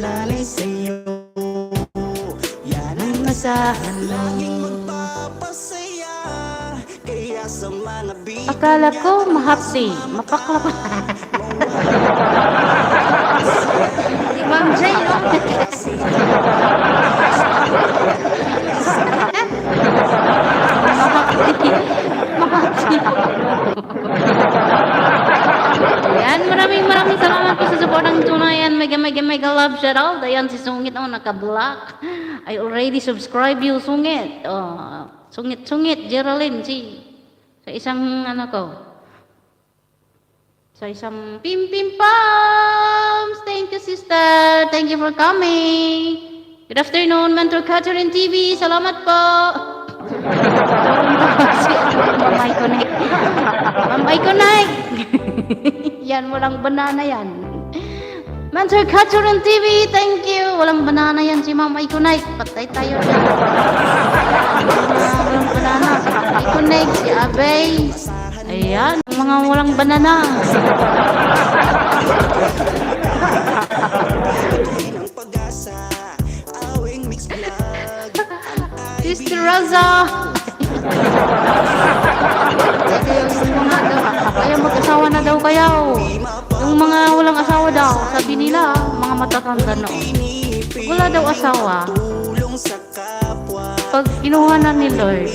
alalay sa'yo. Yan ang asahan mo. Laging magpapasaya. Kaya sa mga bida. Akala ko mahapsi, mapakla pa. Si Ma'am Jay, no? Mahapsi. Ayan, maraming salamat po sa support ng Tunayan. Mega love shout out. Ayan, si Sungit, oh, naka-block. I already subscribe you, Sungit. Oh, Sungit, Geraldine, sa isang, ano ko, sa isang Pim Pams. Thank you, sister. Thank you for coming. Good afternoon, Mentor Catherine TV. Salamat po. Ma'am Iconic. Ma'am Iconic. Yan, walang banana yan. Mentor Catherine TV, thank you. Walang banana yan si Ma'am Iconic. Patay tayo dyan. Walang banana. Si Ma'am Iconic, si Abay. Ayan, mga walang banana. Sister Raza. Kaya mag-asawa na daw kayo. Yung mga walang asawa daw, sabi nila, mga matatanda noon. Wala daw asawa. Pag kinuha na ni Lord,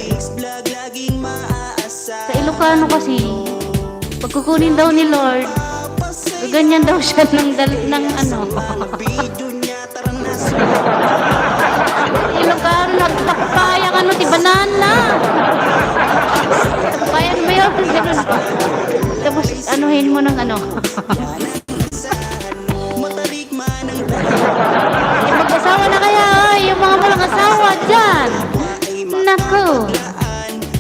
sa Ilocano kasi, pag kukunin daw ni Lord, ganyan daw siya ng ano. Ilocano, nagpapayang ano, ti banana. Payang ba yun? Ganun pa. Tapos, anuhin mo ng ano. Mag-asawa na kaya, yung mga walang asawa dyan. Naku.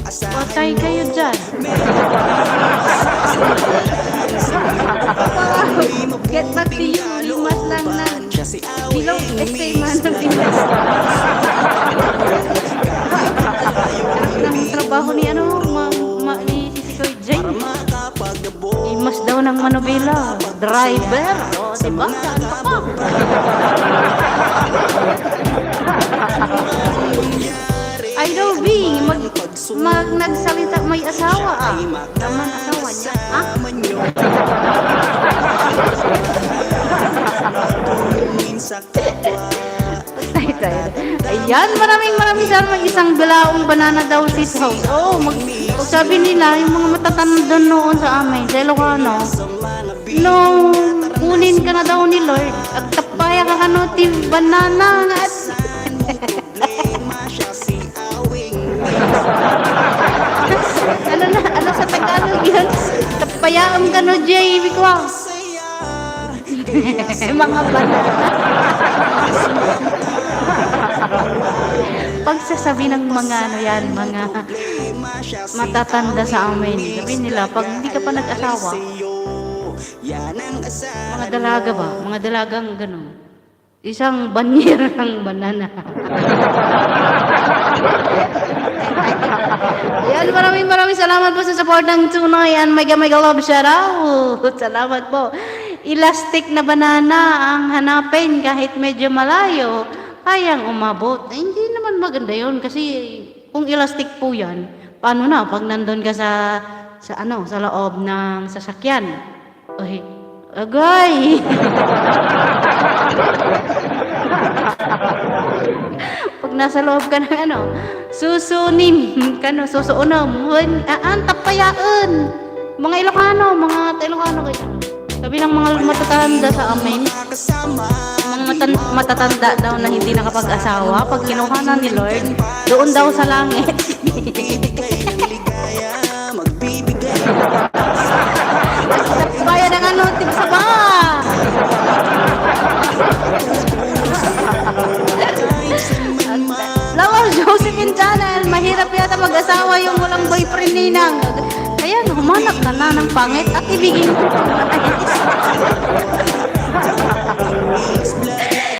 Patay kayo dyan. Get back to you. Limas lang na. Bilog, estay man ng Pinas. Ang trabaho ni ano, ni Sisikoy Jay. Imas daw ng manubila. Driver. O, diba? Saan ka pa? I know, B. Nagsalita may asawa, ah. Naman asawa niya, ah? Ayan, maraming salamat. Isang bilaong banana daw sis house. Oh, sabi nila, yung mga matatanda noon sa amin, sa Ilocano, nung kunin ka na daw ni Lord, at tapaya ka ano, banana nga. Ano sa Tagalog yun? Tapayaan ka no, Jay, bikwa. Mga banana. Pagsasabi ng mga ano yan, mga matatanda sa amin, sabi nila, pag hindi ka pa nag-asawa, mga dalaga ba? Mga dalagang gano'n. Isang banyer ng banana. Yan, maraming salamat po sa support ng Tunayan. Mega love shout out. Salamat po. Elastic na banana ang hanapin kahit medyo malayo. Kayang umabot. Eh, hindi naman maganda yun kasi kung elastic po yan, paano na pag nandun ka sa loob ng sasakyan? Ay, agay! Pag nasa loob ka ng susunin ka susuunom, tapayaan. Mga Ilocano kayo. Sabi ng mga matatanda sa amin, mga matatanda daw na hindi nakapag-asawa, pag kinuha na ni Lord, doon daw sa langit. Bayan ng ano, tigsaba! Lawal Josephine Channel, mahirap yata mag-asawa yung walang boyfriend ninang. Kaya humanap na ng pangit at ibigin ko.